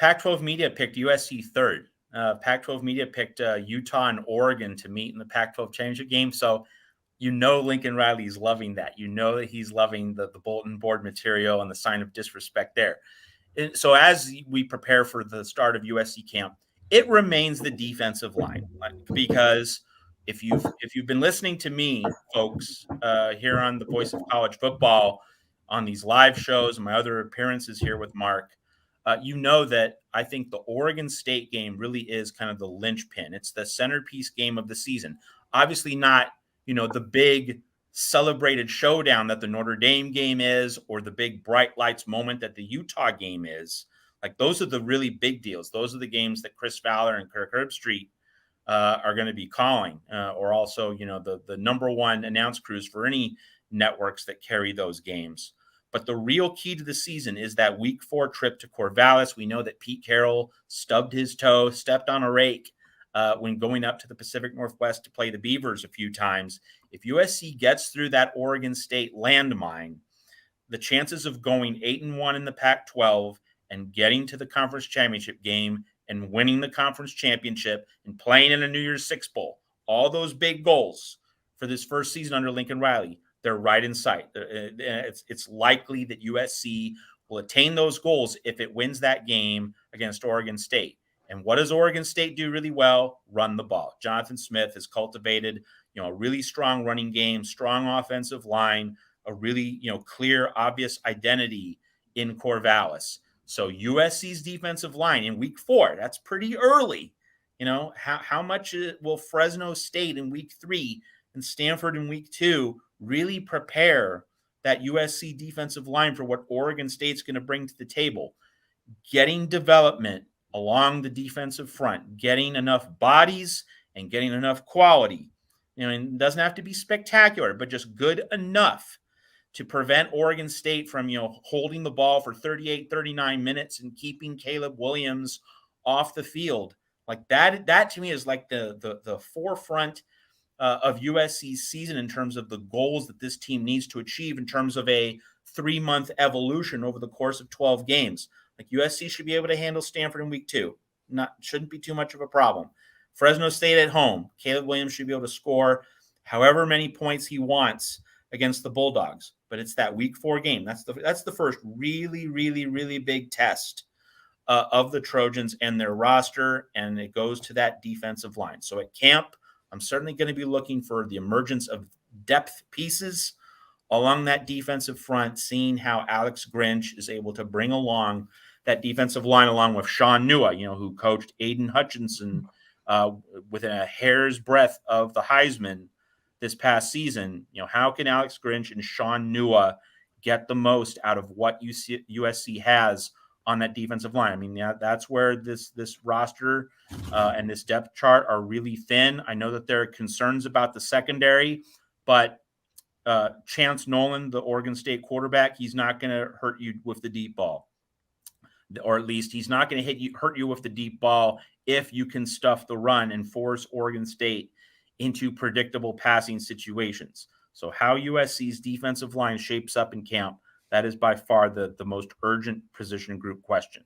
Pac-12 Media picked USC third. Pac-12 Media picked Utah and Oregon to meet in the Pac-12 championship game. So Lincoln Riley's loving that. That he's loving the bulletin board material and the sign of disrespect there. And so as we prepare for the start of USC camp, it remains the defensive line, because if you've been listening to me, folks, here on the Voice of College Football, on these live shows and my other appearances here with Mark, that I think the Oregon State game really is kind of the linchpin. It's the centerpiece game of the season. Obviously not, the big celebrated showdown that the Notre Dame game is, or the big bright lights moment that the Utah game is. Like, those are the really big deals. Those are the games that Chris Fowler and Kirk Herbstreit are going to be calling, or also, the number one announce crews for any networks that carry those games. But the real key to the season is that week 4 trip to Corvallis. We know that Pete Carroll stubbed his toe, stepped on a rake when going up to the Pacific Northwest to play the Beavers a few times. If USC gets through that Oregon State landmine, the chances of going 8-1 in the Pac-12 and getting to the conference championship game and winning the conference championship and playing in a New Year's Six Bowl, all those big goals for this first season under Lincoln Riley, they're right in sight. It's likely that USC will attain those goals if it wins that game against Oregon State. And what does Oregon State do really well? Run the ball. Jonathan Smith has cultivated, a really strong running game, strong offensive line, a really, clear, obvious identity in Corvallis. So USC's defensive line in week 4, that's pretty early. How much will Fresno State in week 3 and Stanford in week 2 really prepare that USC defensive line for what Oregon State's going to bring to the table? Getting development along the defensive front, getting enough bodies and getting enough quality. It doesn't have to be spectacular, but just good enough to prevent Oregon State from, holding the ball for 38, 39 minutes and keeping Caleb Williams off the field. Like that to me is like the forefront of USC's season in terms of the goals that this team needs to achieve in terms of a 3-month evolution over the course of 12 games. Like, USC should be able to handle Stanford in week 2. Shouldn't be too much of a problem. Fresno State at home. Caleb Williams should be able to score however many points he wants against the Bulldogs. But it's that week 4 game. That's the first really, really, really big test of the Trojans and their roster, and it goes to that defensive line. So at camp, I'm certainly going to be looking for the emergence of depth pieces along that defensive front, seeing how Alex Grinch is able to bring along that defensive line along with Sean Nua, who coached Aiden Hutchinson within a hair's breadth of the Heisman this past season. How can Alex Grinch and Sean Nua get the most out of what USC has on that defensive line? I mean, that's where this roster and this depth chart are really thin. I know that there are concerns about the secondary, but Chance Nolan, the Oregon State quarterback, he's not going to hurt you with the deep ball. Or at least he's not going to hurt you with the deep ball if you can stuff the run and force Oregon State into predictable passing situations. So how USC's defensive line shapes up in camp, that is by far the most urgent position group question.